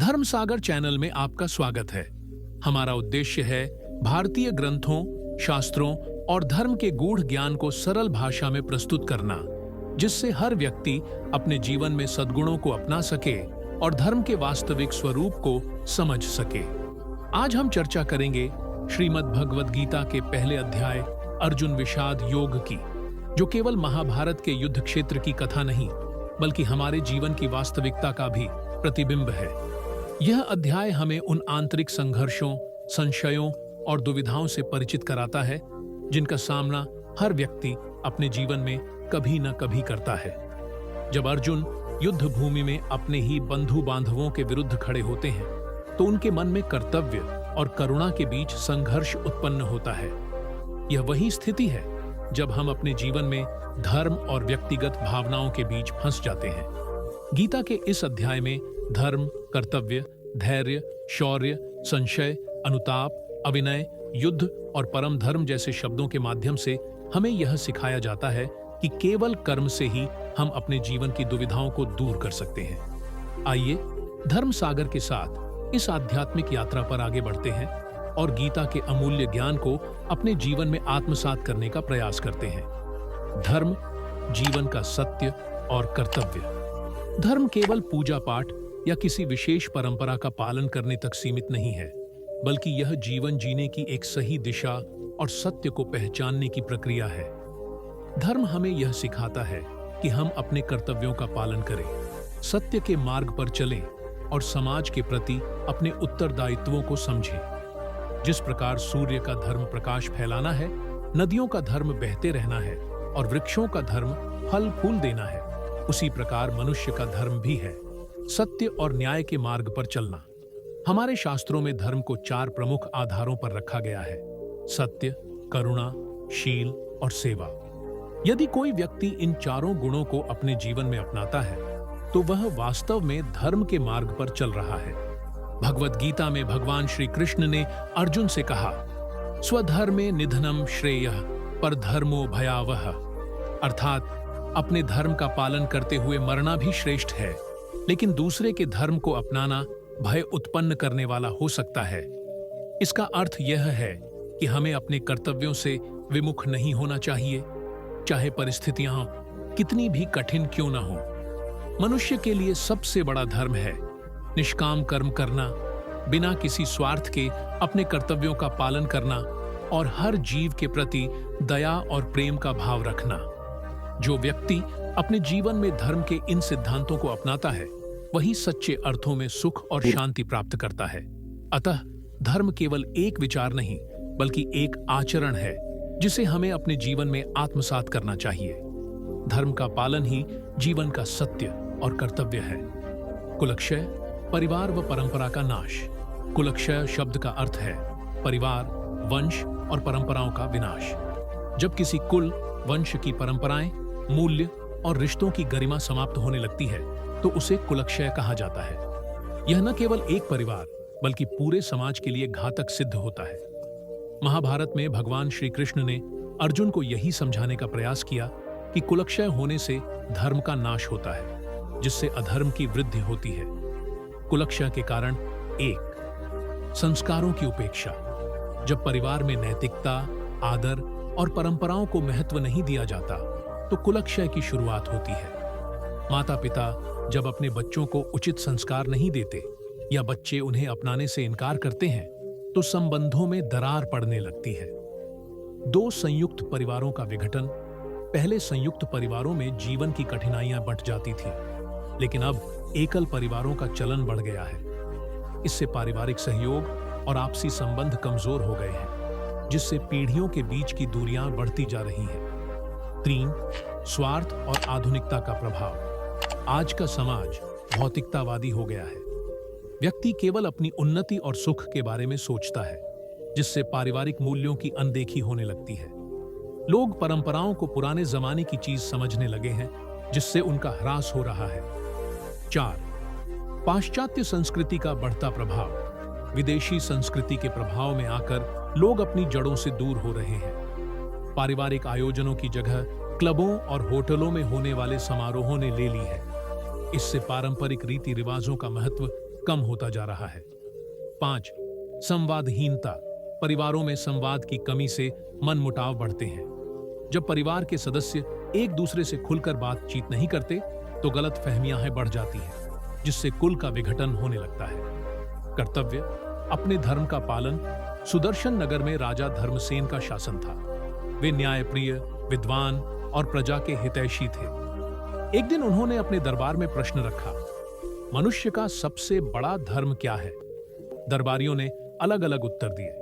धर्म सागर चैनल में आपका स्वागत है। हमारा उद्देश्य है भारतीय ग्रंथों, शास्त्रों और धर्म के गूढ़ ज्ञान को सरल भाषा में प्रस्तुत करना, जिससे हर व्यक्ति अपने जीवन में सद्गुणों को अपना सके और धर्म के वास्तविक स्वरूप को समझ सके। आज हम चर्चा करेंगे श्रीमद् भगवद गीता के पहले अध्याय अर्जुन विषाद योग की, जो केवल महाभारत के युद्ध क्षेत्र की कथा नहीं, बल्कि हमारे जीवन की वास्तविकता का भी प्रतिबिंब है। यह अध्याय हमें उन आंतरिक संघर्षों, संशयों और दुविधाओं से परिचित कराता है, जिनका सामना हर व्यक्ति अपने जीवन में कभी न कभी करता है। जब अर्जुन युद्ध भूमि में अपने ही बंधु बांधवों के विरुद्ध खड़े होते हैं, तो उनके मन में कर्तव्य और करुणा के बीच संघर्ष उत्पन्न होता है। यह वही स्थिति है जब हम अपने जीवन में धर्म और व्यक्तिगत भावनाओं के बीच फंस जाते हैं। गीता के इस अध्याय में धर्म, कर्तव्य, धैर्य, शौर्य, संशय, अनुताप, अविनय, युद्ध और परम धर्म जैसे शब्दों के माध्यम से हमें यह सिखाया जाता है कि केवल कर्म से ही हम अपने जीवन की दुविधाओं को दूर कर सकते हैं। आइए धर्म सागर के साथ इस आध्यात्मिक यात्रा पर आगे बढ़ते हैं और गीता के अमूल्य ज्ञान को अपने जीवन में आत्मसात करने का प्रयास करते हैं। धर्म, जीवन का सत्य और कर्तव्य। धर्म केवल पूजा पाठ या किसी विशेष परंपरा का पालन करने तक सीमित नहीं है, बल्कि यह जीवन जीने की एक सही दिशा और सत्य को पहचानने की प्रक्रिया है। धर्म हमें यह सिखाता है कि हम अपने कर्तव्यों का पालन करें, सत्य के मार्ग पर चलें और समाज के प्रति अपने उत्तरदायित्वों को समझें। जिस प्रकार सूर्य का धर्म प्रकाश फैलाना है, नदियों का धर्म बहते रहना है और वृक्षों का धर्म फल फूल देना है, उसी प्रकार मनुष्य का धर्म भी है, सत्य और न्याय के मार्ग पर चलना। हमारे शास्त्रों में धर्म को 4 प्रमुख आधारों पर रखा गया है: सत्य, करुणा, शील और सेवा। यदि कोई व्यक्ति इन चारों गुणों को अपने जीवन में अपनाता है, तो वह वास्तव में धर्म के मार्ग पर चल रहा है। भगवद गीता में भगवान श्री कृष्ण ने अर्जुन से कहा, स्वधर्मे निधनम श्रेयः परधर्मो भयावह, अर्थात अपने धर्म का पालन करते हुए मरना भी श्रेष्ठ है, लेकिन दूसरे के धर्म को अपनाना भय उत्पन्न करने वाला हो सकता है। इसका अर्थ यह है कि हमें अपने कर्तव्यों से विमुख नहीं होना चाहिए, चाहे परिस्थितियां कितनी भी कठिन क्यों न हो। मनुष्य के लिए सबसे बड़ा धर्म है निष्काम कर्म करना, बिना किसी स्वार्थ के अपने कर्तव्यों का पालन करना और हर जीव के प्रति दया और प्रेम का भाव रखना। जो व्यक्ति अपने जीवन में धर्म के इन सिद्धांतों को अपनाता है, वही सच्चे अर्थों में सुख और शांति प्राप्त करता है। अतः धर्म केवल एक विचार नहीं, बल्कि एक आचरण है, जिसे हमें अपने जीवन में आत्मसात करना चाहिए। धर्म का पालन ही जीवन का सत्य और कर्तव्य है। कुलक्षय, परिवार व परंपरा का नाश। कुलक्षय शब्द का अर्थ है परिवार, वंश और परंपराओं का विनाश। जब किसी कुल, वंश की परंपराएं, मूल्य और रिश्तों की गरिमा समाप्त होने लगती है, तो उसे कुलक्षय कहा जाता है। यह न केवल एक परिवार, बल्कि पूरे समाज के लिए घातक सिद्ध होता है। महाभारत में भगवान श्री कृष्ण ने अर्जुन को यही समझाने का प्रयास किया कि कुलक्षय होने से धर्म का नाश होता है, जिससे अधर्म की वृद्धि होती है। कुलक्षय के कारण 1. संस्कारों की उपेक्षा। जब परिवार में नैतिकता, आदर और परंपराओं को महत्व नहीं दिया जाता, तो कुलक्षय की शुरुआत होती है। माता पिता जब अपने बच्चों को उचित संस्कार नहीं देते या बच्चे उन्हें अपनाने से इनकार करते हैं, तो संबंधों में दरार पड़ने लगती है। 2 संयुक्त परिवारों का विघटन। पहले संयुक्त परिवारों में जीवन की कठिनाइयां बढ़ जाती थीं, लेकिन अब एकल परिवारों का चलन बढ़ गया है। इससे पारिवारिक सहयोग और आपसी संबंध कमजोर हो गए हैं, जिससे पीढ़ियों के बीच की दूरियां बढ़ती जा रही हैं। 3. स्वार्थ और आधुनिकता का प्रभाव। आज का समाज भौतिकतावादी हो गया है। व्यक्ति केवल अपनी उन्नति और सुख के बारे में सोचता है, जिससे पारिवारिक मूल्यों की अनदेखी होने लगती है। लोग परंपराओं को पुराने जमाने की चीज समझने लगे हैं, जिससे उनका ह्रास हो रहा है। 4. पाश्चात्य संस्कृति का बढ़ता प्रभाव। विदेशी संस्कृति के प्रभाव में आकर लोग अपनी जड़ों से दूर हो रहे हैं। पारिवारिक आयोजनों की जगह क्लबों और होटलों में होने वाले समारोहों ने ले ली है। इससे पारंपरिक रीति रिवाजों का महत्व कम होता जा रहा है। 5. संवादहीनता। परिवारों में संवाद की कमी से मनमुटाव बढ़ते हैं। जब परिवार के सदस्य एक दूसरे से खुलकर बातचीत नहीं करते तो गलत फहमियां बढ़ जाती हैं, जिससे कुल का विघटन होने लगता है। कर्तव्य। अपने धर्म का पालन। सुदर्शन नगर में राजा धर्मसेन का शासन था। वे न्यायप्रिय, विद्वान और प्रजा के हितैषी थे। एक दिन उन्होंने अपने दरबार में प्रश्न रखा, मनुष्य का सबसे बड़ा धर्म क्या है? दरबारियों ने अलग अलग उत्तर दिए।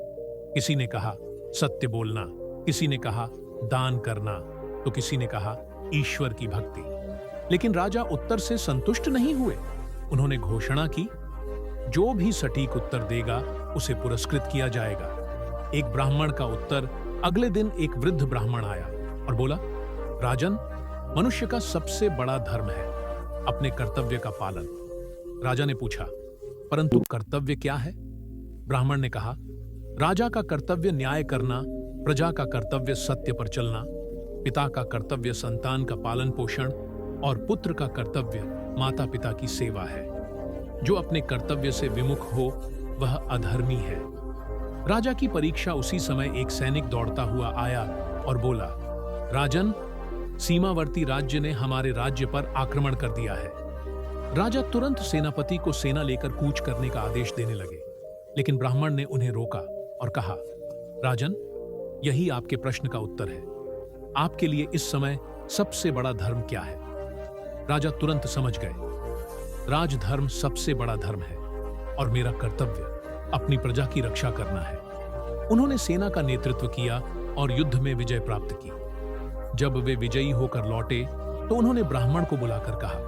किसी ने कहा सत्य बोलना, किसी ने कहा दान करना, तो किसी ने कहा ईश्वर की भक्ति। लेकिन राजा उत्तर से संतुष्ट नहीं हुए। उन्होंने घोषणा की, जो भी सटीक उत्तर देगा उसे पुरस्कृत किया जाएगा। एक ब्राह्मण का उत्तर। अगले दिन एक वृद्ध ब्राह्मण आया और बोला, राजन, मनुष्य का सबसे बड़ा धर्म है अपने कर्तव्य का पालन। राजा ने पूछा, परंतु कर्तव्य क्या है? ब्राह्मण ने कहा, राजा का कर्तव्य न्याय करना, प्रजा का कर्तव्य सत्य पर चलना, पिता का कर्तव्य संतान का पालन पोषण और पुत्र का कर्तव्य माता पिता की सेवा है। जो अपने कर्तव्य से विमुख हो वह अधर्मी है। राजा की परीक्षा उसी समय एक सैनिक दौड़ता हुआ आया और बोला, राजन, सीमावर्ती राज्य ने हमारे राज्य पर आक्रमण कर दिया है। राजा तुरंत सेनापति को सेना लेकर कूच करने का आदेश देने लगे, लेकिन ब्राह्मण ने उन्हें रोका और कहा, राजन, यही आपके प्रश्न का उत्तर है। आपके लिए इस समय सबसे बड़ा धर्म क्या है? राजा तुरंत समझ गए, राजधर्म सबसे बड़ा धर्म है और मेरा कर्तव्य अपनी प्रजा की रक्षा करना है। उन्होंने सेना का नेतृत्व किया और युद्ध में विजय प्राप्त की। जब वे विजयी होकर लौटे तो उन्होंने ब्राह्मण को बुलाकर कहा,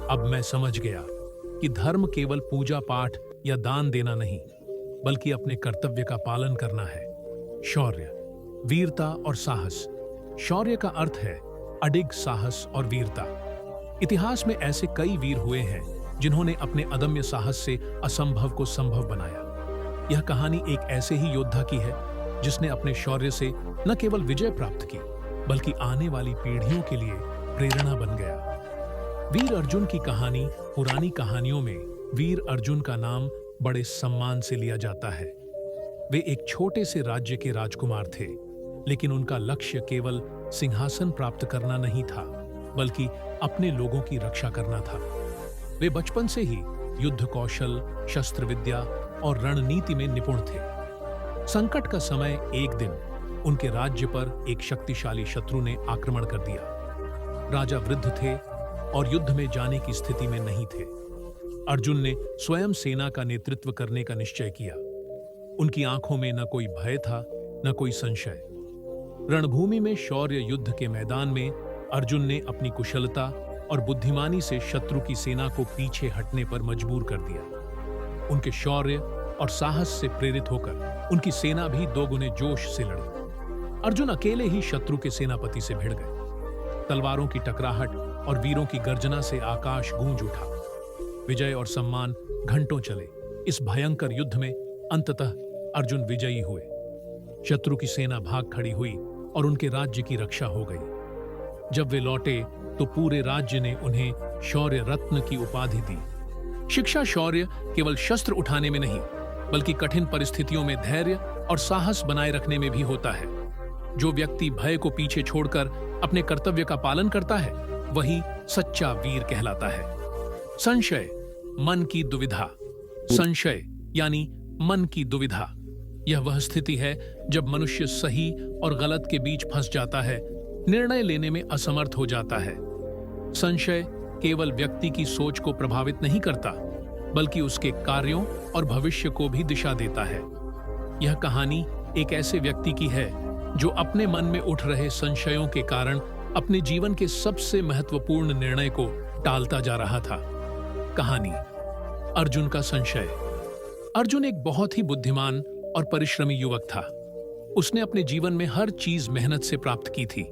अब मैं समझ गया कि धर्म केवल पूजा पाठ या दान देना नहीं, बल्कि अपने कर्तव्य का पालन करना है। शौर्य, वीरता और साहस। शौर्य का अर्थ है अडिग साहस और वीरता। इतिहास में ऐसे कई वीर हुए हैं जिन्होंने अपने अदम्य साहस से असंभव को संभव बनाया। यह कहानी एक ऐसे ही योद्धा की है जिसने अपने शौर्य से न केवल विजय प्राप्त की, बल्कि आने वाली पीढ़ियों के लिए प्रेरणा बन गया। वीर अर्जुन की कहानी। पुरानी कहानियों में वीर अर्जुन का नाम बड़े सम्मान से लिया जाता है। वे एक छोटे से राज्य के राजकुमार थे, लेकिन उनका लक्ष्य केवल सिंहासन प्राप्त करना नहीं था, बल्कि अपने लोगों की रक्षा करना था। वे बचपन से ही युद्ध कौशल, शस्त्र विद्या और रणनीति में निपुण थे। संकट का समय एक दिन उनके राज्य पर एक शक्तिशाली शत्रु ने आक्रमण कर दिया। राजा वृद्ध थे और युद्ध में जाने की स्थिति में नहीं थे। अर्जुन ने स्वयं सेना का नेतृत्व करने का निश्चय किया। उनकी आंखों में न कोई भय था, न कोई संशय। रणभूमि में शौर्य युद्ध के मैदान में अर्जुन ने अपनी कुशलता और बुद्धिमानी से शत्रु की सेना को पीछे हटने पर मजबूर कर दिया। उनके शौर्य और साहस से प्रेरित होकर उनकी सेना भी दोगुने जोश से लड़ी। अर्जुन अकेले ही शत्रु के सेनापति से भिड़ गए। तलवारों की टकराहट और वीरों की गर्जना से आकाश गूंज उठा। विजय और सम्मान घंटों चले। इस भयंकर युद्ध में अंततः अर्जुन विजयी हुए। शत्रु की सेना भाग खड़ी हुई और उनके राज्य की रक्षा हो गई। जब वे लौटे तो पूरे राज्य ने उन्हें शौर्य रत्न की उपाधि दी। शिक्षा शौर्य केवल शस्त्र उठाने में नहीं, बल्कि कठिन परिस्थितियों में धैर्य और साहस बनाए रखने में भी होता है। जो व्यक्ति भय को पीछे छोड़कर अपने कर्तव्य का पालन करता है, वही सच्चा वीर कहलाता है। संशय, मन की दुविधा। संशय यानी मन की दुविधा। यह वह स्थिति है जब मनुष्य सही और गलत के बीच फंस जाता है, निर्णय लेने में असमर्थ हो जाता है। संशय केवल व्यक्ति की सोच को प्रभावित नहीं करता, बल्कि उसके कार्यों और भविष्य को भी दिशा देता है। यह कहानी एक ऐसे व्यक्ति की है जो अपने मन में उठ रहे संशयों के कारण अपने जीवन के सबसे महत्वपूर्ण निर्णय को टालता जा रहा था। कहानी अर्जुन का संशय। अर्जुन एक बहुत ही बुद्धिमान और परिश्रमी युवक था। उसने अपने जीवन में हर चीज मेहनत से प्राप्त की थी,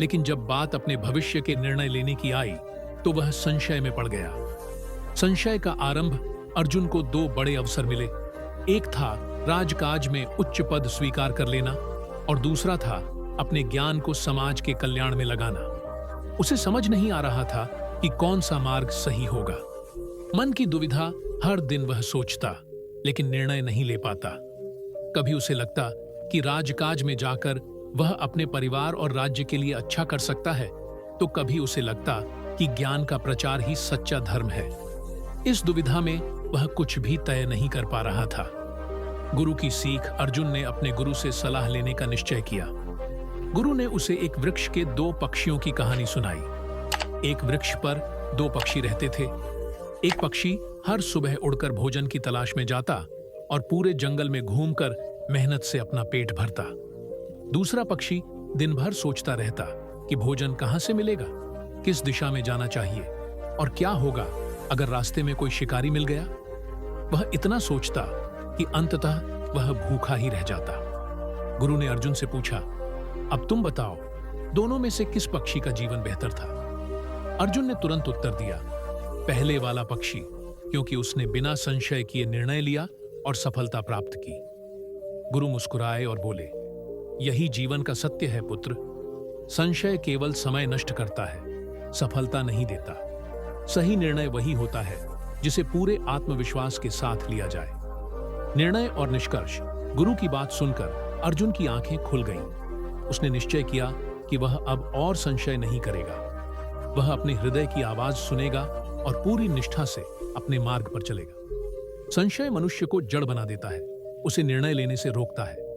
लेकिन जब बात अपने भविष्य के निर्णय लेने की आई तो वह संशय में पड़ गया। संशय का आरंभ अर्जुन को दो बड़े अवसर मिले। एक था राजकाज में उच्च पद स्वीकार कर लेना और दूसरा था अपने ज्ञान को समाज के कल्याण में लगाना। उसे समझ नहीं आ रहा था कि कौन सा मार्ग सही होगा। मन की दुविधा हर दिन वह सोचता, लेकिन निर्णय नहीं ले पाता। कभी उसे लगता कि राजकाज में जाकर वह अपने परिवार और राज्य के लिए अच्छा कर सकता है, तो कभी उसे लगता कि ज्ञान का प्रचार ही सच्चा धर्म है। इस दुविधा में वह कुछ भी तय नहीं कर पा रहा था। गुरु की सीख अर्जुन ने अपने गुरु से सलाह लेने का निश्चय किया। गुरु ने उसे एक वृक्ष के 2 पक्षियों की कहानी सुनाई। एक वृक्ष पर 2 पक्षी रहते थे। एक पक्षी हर सुबह उड़कर भोजन की तलाश में जाता और पूरे जंगल में घूमकर मेहनत से अपना पेट भरता। दूसरा पक्षी दिन भर सोचता रहता कि भोजन कहां से मिलेगा, किस दिशा में जाना चाहिए और क्या होगा अगर रास्ते में कोई शिकारी मिल गया। वह इतना सोचता कि अंततः वह भूखा ही रह जाता। गुरु ने अर्जुन से पूछा, अब तुम बताओ, दोनों में से किस पक्षी का जीवन बेहतर था? अर्जुन ने तुरंत उत्तर दिया, पहले वाला पक्षी, क्योंकि उसने बिना संशय किए निर्णय लिया और सफलता प्राप्त की। गुरु मुस्कुराए और बोले, यही जीवन का सत्य है पुत्र। संशय केवल समय नष्ट करता है, सफलता नहीं देता। सही निर्णय वही होता है जिसे पूरे आत्मविश्वास के साथ लिया जाए। निर्णय और निष्कर्ष। गुरु की बात सुनकर अर्जुन की आंखें खुल गईं। उसने निश्चय किया कि वह अब और संशय नहीं करेगा। वह अपने हृदय की आवाज सुनेगा और पूरी निष्ठा से अपने मार्ग पर चलेगा। संशय मनुष्य को जड़ बना देता है, उसे निर्णय लेने से रोकता है।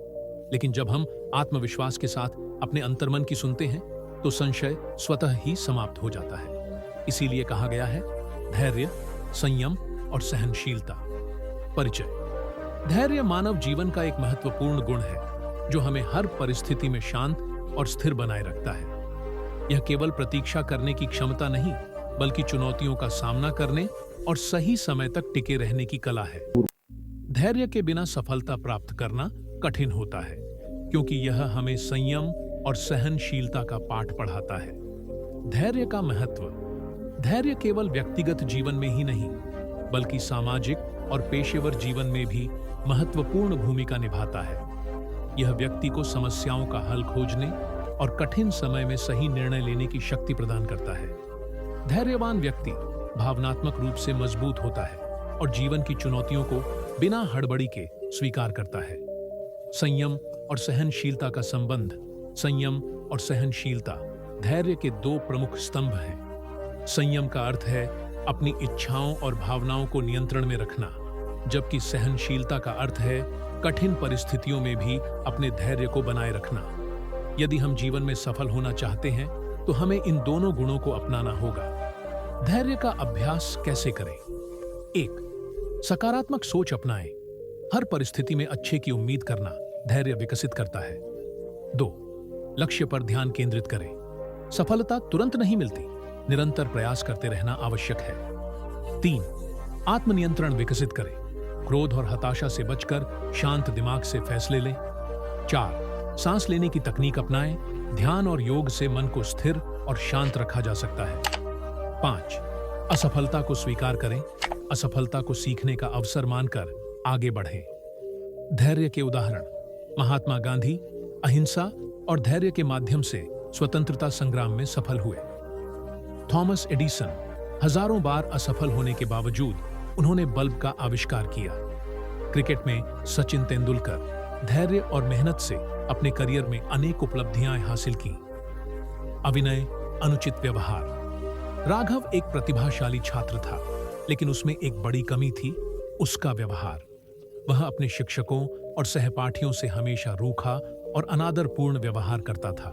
लेकिन जब हम आत्मविश्वास के साथ अपने अंतर्मन की सुनते हैं तो संशय स्वतः ही समाप्त हो जाता है। इसीलिए कहा गया है, धैर्य, संयम और सहनशीलता। परिचय। धैर्य मानव जीवन का एक महत्वपूर्ण गुण है जो हमें हर परिस्थिति में शांत और स्थिर बनाए रखता है। यह केवल प्रतीक्षा करने की क्षमता नहीं, बल्कि चुनौतियों का सामना करने और सही समय तक टिके रहने की कला है। धैर्य के बिना सफलता प्राप्त करना कठिन होता है, क्योंकि यह हमें संयम और सहनशीलता का पाठ पढ़ाता है। धैर्य का महत्व। धैर्य केवल व्यक्तिगत जीवन में ही नहीं, बल्कि सामाजिक और पेशेवर जीवन में भी महत्वपूर्ण भूमिका निभाता है। यह व्यक्ति को समस्याओं का हल खोजने और कठिन समय में सही निर्णय लेने की शक्ति प्रदान करता है। धैर्यवान व्यक्ति भावनात्मक रूप से मजबूत होता है और जीवन की चुनौतियों को बिना हड़बड़ी के स्वीकार करता है। संयम और सहनशीलता का संबंध। संयम और सहनशीलता धैर्य के 2 प्रमुख स्तंभ हैं। संयम का अर्थ है अपनी इच्छाओं और भावनाओं को नियंत्रण में रखना, जबकि सहनशीलता का अर्थ है कठिन परिस्थितियों में भी अपने धैर्य को बनाए रखना। यदि हम जीवन में सफल होना चाहते हैं तो हमें इन दोनों गुणों को अपनाना होगा। धैर्य का अभ्यास कैसे करें? 1. सकारात्मक सोच अपनाएं। हर परिस्थिति में अच्छे की उम्मीद करना धैर्य विकसित करता है। 2. लक्ष्य पर ध्यान केंद्रित करें। सफलता तुरंत नहीं मिलती, निरंतर प्रयास करते रहना आवश्यक है। 3. आत्मनियंत्रण विकसित करें। क्रोध और हताशा से बचकर शांत दिमाग से फैसले लें। 4. सांस लेने की तकनीक अपनाएं। ध्यान और योग से मन को स्थिर और शांत रखा जा सकता है। 5. असफलता को स्वीकार करें। असफलता को सीखने का अवसर मानकर आगे बढ़ें। धैर्य के उदाहरण। महात्मा गांधी अहिंसा और धैर्य के माध्यम से स्वतंत्रता संग्राम में सफल हुए। थॉमस एडिसन हजारों बार असफल होने के बावजूद उन्होंने बल्ब का आविष्कार किया। क्रिकेट में सचिन तेंदुलकर धैर्य और मेहनत से अपने करियर में अनेक उपलब्धियां हासिल की। अभिनय, अनुचित व्यवहार। राघव एक प्रतिभाशाली छात्र था, लेकिन उसमें एक बड़ी कमी थी, उसका व्यवहार। वह अपने शिक्षकों और सहपाठियों से हमेशा रूखा और अनादरपूर्ण व्यवहार करता था।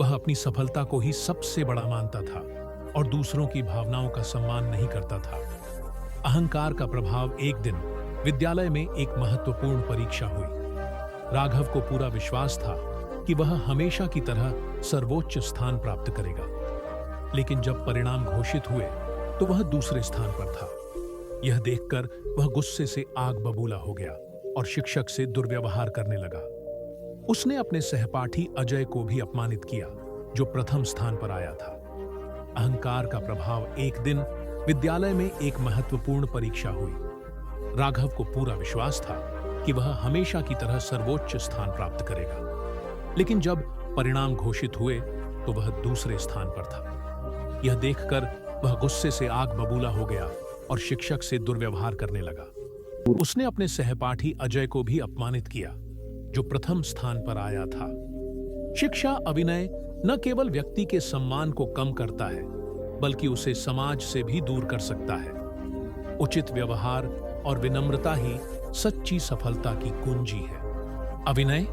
वह अपनी सफलता को ही सबसे बड़ा मानता था और दूसरों की भावनाओं का सम्मान नहीं करता था। अहंकार का प्रभाव। एक दिन विद्यालय में एक महत्वपूर्ण परीक्षा हुई। राघव को पूरा विश्वास था कि वह हमेशा की तरह सर्वोच्च स्थान प्राप्त करेगा, लेकिन जब परिणाम घोषित हुए तो वह दूसरे स्थान पर था। यह देखकर वह गुस्से से आग बबूला हो गया और शिक्षक से दुर्व्यवहार करने लगा। उसने अपने सहपाठी अजय को भी अपमानित किया, जो प्रथम स्थान पर आया था। अहंकार का प्रभाव। एक दिन विद्यालय में एक महत्वपूर्ण परीक्षा हुई। राघव को पूरा विश्वास था कि वह हमेशा की तरह सर्वोच्च स्थान प्राप्त करेगा, लेकिन जब परिणाम घोषित हुए तो वह दूसरे स्थान पर था। यह देखकर वह गुस्से से आग बबूला हो गया और शिक्षक से दुर्व्यवहार करने लगा। उसने अपने सहपाठी अजय को भी अपमानित किया, जो प्रथम स्थान पर आया था। शिक्षा अभिनय न केवल व्यक्ति के सम्मान को कम करता है, बल्कि उसे समाज से भी दूर कर सकता है। उचित व्यवहार और विनम्रता ही सच्ची सफलता की कुंजी है। अभिनय,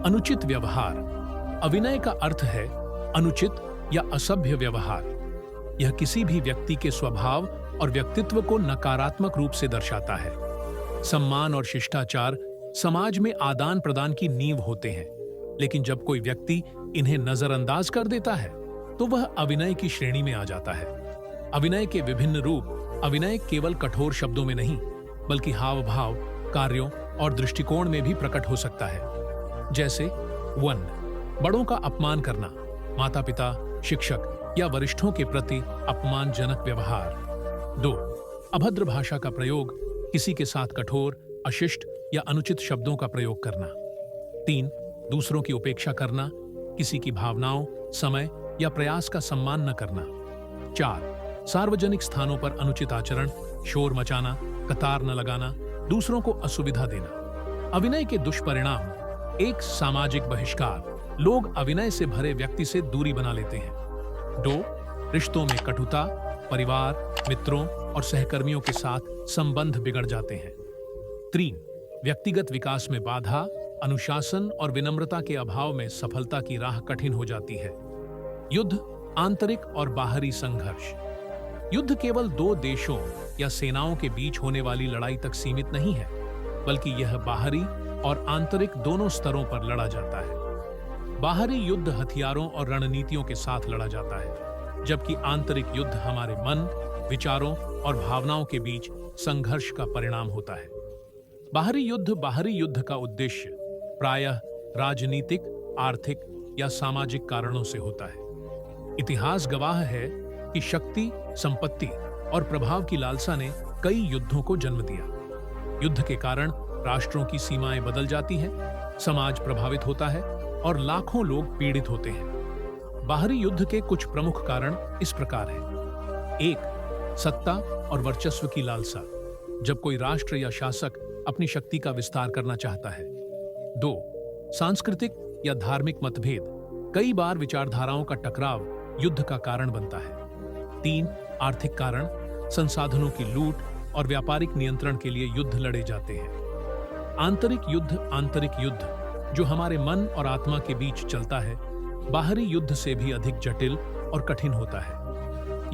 अनुचित व्यवहार। अभिनय का अर्थ है अनुचित या असभ्य व्यवहार। यह किसी भी व्यक्ति के स्वभाव और व्यक्तित्व को नकारात्मक रूप से दर्शाता है। सम्मान और शिष्टाचार समाज में आदान प्रदान की नींव होते हैं, लेकिन जब कोई व्यक्ति इन्हें नजरअंदाज कर देता है तो वह अभिनय की श्रेणी में आ जाता है। अभिनय के विभिन्न रूप। अभिनय केवल कठोर शब्दों में नहीं, बल्कि हाव भाव, कार्यों और दृष्टिकोण में भी प्रकट हो सकता है। जैसे 1. बड़ों का अपमान करना, माता पिता, शिक्षक या वरिष्ठों के प्रति अपमानजनक व्यवहार। 2. अभद्र भाषा का प्रयोग, किसी के साथ कठोर, अशिष्ट या अनुचित शब्दों का प्रयोग करना। 3. दूसरों की उपेक्षा करना, किसी की भावनाओं, समय या प्रयास का सम्मान न करना। 4. सार्वजनिक स्थानों पर अनुचित आचरण, शोर मचाना, कतार न लगाना, दूसरों को असुविधा देना। अभिनय के दुष्परिणाम। 1. सामाजिक बहिष्कार। लोग अभिनय से भरे व्यक्ति से दूरी बना लेते हैं। 2. रिश्तों में कटुता, परिवार, मित्रों और सहकर्मियों के साथ संबंध बिगड़ जाते हैं। 3. व्यक्तिगत विकास में बाधा, अनुशासन और विनम्रता के अभाव में सफलता की राह कठिन हो जाती है। युद्ध, आंतरिक और बाहरी संघर्ष। युद्ध केवल 2 देशों या सेनाओं के बीच होने वाली लड़ाई तक सीमित नहीं है, बल्कि यह बाहरी और आंतरिक दोनों स्तरों पर लड़ा जाता है। बाहरी युद्ध हथियारों और रणनीतियों के साथ लड़ा जाता है, जबकि आंतरिक युद्ध हमारे मन, विचारों और भावनाओं के बीच संघर्ष का परिणाम होता है। बाहरी युद्ध का उद्देश्य प्रायः राजनीतिक, आर्थिक या सामाजिक कारणों से होता है। इतिहास गवाह है कि शक्ति, संपत्ति और प्रभाव की लालसा ने कई युद्धों को जन्म दिया। युद्ध के कारण राष्ट्रों की सीमाएं बदल जाती हैं, समाज प्रभावित होता है और लाखों लोग पीड़ित होते हैं। बाहरी युद्ध के कुछ प्रमुख कारण इस प्रकार हैं। 1. सत्ता और वर्चस्व की लालसा। जब कोई राष्ट्र या शासक अपनी शक्ति का विस्तार करना चाहता है। 2. सांस्कृतिक या धार्मिक मतभेद। कई बार विचारधाराओं का टकराव युद्ध का कारण बनता है। 3. आर्थिक कारण। संसाधनों की लूट और व्यापारिक नियंत्रण के लिए युद्ध लड़े जाते हैं। आंतरिक युद्ध जो हमारे मन और आत्मा के बीच चलता है, बाहरी युद्ध से भी अधिक जटिल और कठिन होता है।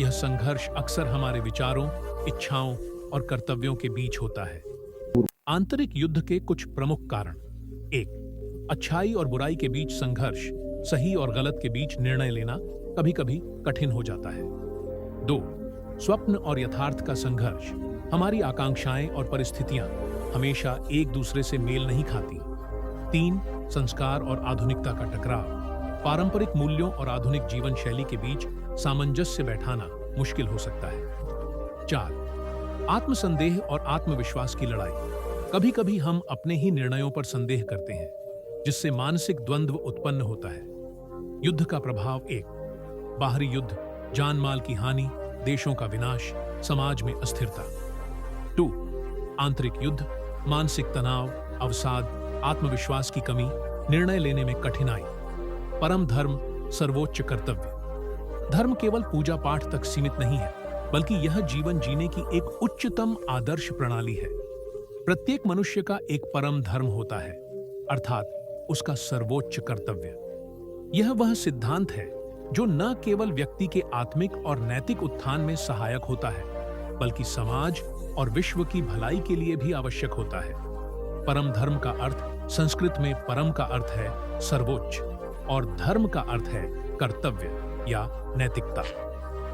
यह संघर्ष अक्सर हमारे विचारों, इच्छाओं और कर्तव्यों के बीच होता है। आंतरिक युद्ध के कुछ प्रमुख कारण। 1. अच्छाई और बुराई के बीच संघर्ष। सही और गलत के बीच निर्णय लेना कभी-कभी कठिन हो जाता है। 2. स्वप्न और यथार्थ का संघर्ष। हमारी आकांक्षाएं और परिस्थितियां हमेशा एक दूसरे से मेल नहीं खाती। 3. संस्कार और आधुनिकता का टकराव। पारंपरिक मूल्यों और आधुनिक जीवन शैली के बीच सामंजस्य बैठाना मुश्किल हो सकता है। 4. आत्मसंदेह और आत्मविश्वास की लड़ाई। कभी-कभी हम अपने ही निर्णयों पर संदेह करते हैं, जिससे मानसिक द्वंद्व उत्पन्न होता है। युद्ध का प्रभाव। 1. बाहरी युद्ध, जान माल की हानि, देशों का विनाश, समाज में अस्थिरता। 2. आंतरिक युद्ध, मानसिक तनाव, अवसाद, आत्मविश्वास की कमी, निर्णय लेने में कठिनाई। परम धर्म, सर्वोच्च कर्तव्य। धर्म केवल पूजा पाठ तक सीमित नहीं है, बल्कि यह जीवन जीने की एक उच्चतम आदर्श प्रणाली है। प्रत्येक मनुष्य का एक परम धर्म होता है, अर्थात उसका सर्वोच्च कर्तव्य। यह वह सिद्धांत है जो न केवल व्यक्ति के आत्मिक और नैतिक उत्थान में सहायक होता है, बल्कि समाज और विश्व की भलाई के लिए भी आवश्यक होता है। परम धर्म का अर्थ संस्कृत में परम का अर्थ है सर्वोच्च और धर्म का अर्थ है कर्तव्य या नैतिकता।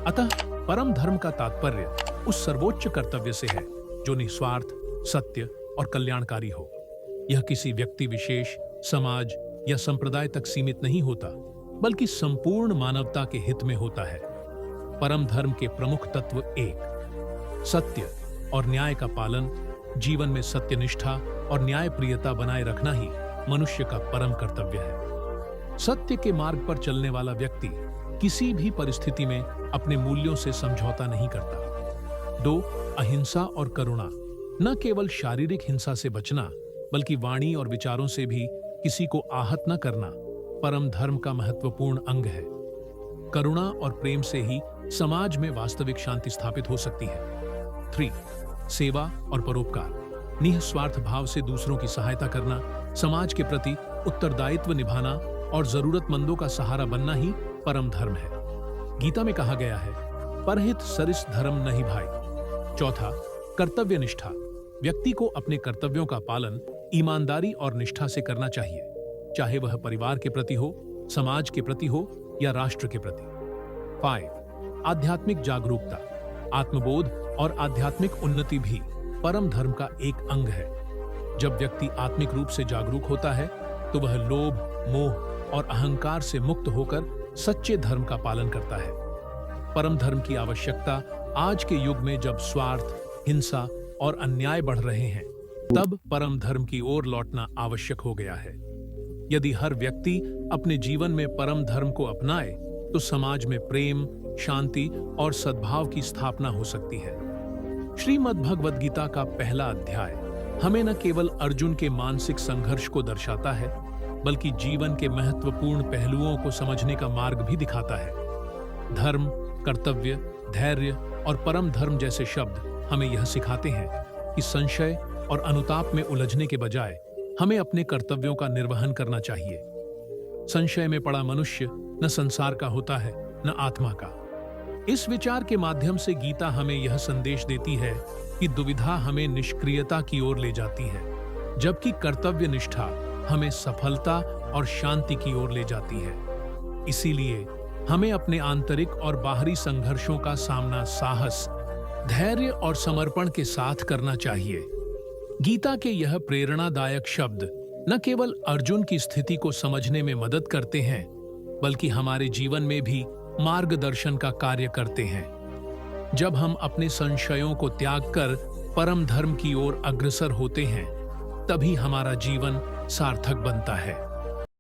अतः परम धर्म का तात्पर्य उस सर्वोच्च कर्तव्य से है जो निस्वार्थ, सत्य और कल्याणकारी हो। यह किसी व्यक्ति विशेष, समाज या संप्रदाय तक सीमित नहीं होता, बल्कि संपूर्ण मानवता के हित में होता है। परम धर्म के प्रमुख तत्व। 1. सत्य और न्याय का पालन। जीवन में सत्यनिष्ठा और न्यायप्रियता बनाए रखना ही मनुष्य का परम कर्तव्य है। सत्य के मार्ग पर चलने वाला व्यक्ति किसी भी परिस्थिति में अपने मूल्यों से समझौता नहीं करता। 2. अहिंसा और करुणा। न केवल शारीरिक हिंसा से बचना, बल्कि वाणी और विचारों से भी किसी को आहत न करना परम धर्म का महत्वपूर्ण अंग है। करुणा और प्रेम से ही समाज में वास्तविक शांति स्थापित हो सकती है। 3. सेवा और परोपकार। निस्वार्थ भाव से दूसरों की सहायता करना, समाज के प्रति उत्तरदायित्व निभाना और जरूरतमंदों का सहारा बनना ही परम धर्म है। गीता में कहा गया है, परहित सरिस धर्म नहीं भाई। 4. कर्तव्य निष्ठा। व्यक्ति को अपने कर्तव्यों का पालन ईमानदारी और निष्ठा से करना चाहिए, चाहे वह परिवार के प्रति हो, समाज के प्रति हो या राष्ट्र के प्रति। 5. आध्यात्मिक जागरूकता। आत्मबोध और आध्यात्मिक उन्नति भी परम धर्म का एक अंग है। जब व्यक्ति आत्मिक रूप से जागरूक होता है तो वह लोभ, मोह और अहंकार से मुक्त होकर सच्चे धर्म का पालन करता है। परम धर्म की आवश्यकता आज के युग में जब स्वार्थ, हिंसा और अन्याय बढ़ रहे हैं, तब परम धर्म की ओर लौटना आवश्यक हो गया है। यदि हर व्यक्ति अपने जीवन में परम धर्म को अपनाए तो समाज में प्रेम, शांति और सद्भाव की स्थापना हो सकती है। श्रीमद् भगवद गीता का पहला अध्याय हमें न केवल अर्जुन के मानसिक संघर्ष को दर्शाता है, बल्कि जीवन के महत्वपूर्ण पहलुओं को समझने का मार्ग भी दिखाता है। धर्म, कर्तव्य, धैर्य और परम धर्म जैसे शब्द हमें यह सिखाते हैं कि संशय और अनुताप में उलझने के बजाय हमें अपने कर्तव्यों का निर्वहन करना चाहिए। संशय में पड़ा मनुष्य न संसार का होता है, न आत्मा का। इस विचार के माध्यम से गीता हमें यह संदेश देती है कि दुविधा हमें निष्क्रियता की ओर ले जाती है, जबकि कर्तव्य निष्ठा हमें सफलता और शांति की ओर ले जाती है। इसीलिए हमें अपने आंतरिक और बाहरी संघर्षों का सामना साहस, धैर्य और समर्पण के साथ करना चाहिए। गीता के यह प्रेरणादायक शब्द न केवल अर्जुन की स्थिति को समझने में मदद करते हैं, बल्कि हमारे जीवन में भी मार्गदर्शन का कार्य करते हैं। जब हम अपने संशयों को त्याग कर परम धर्म की ओर अग्रसर होते हैं, तभी हमारा जीवन सार्थक बनता है।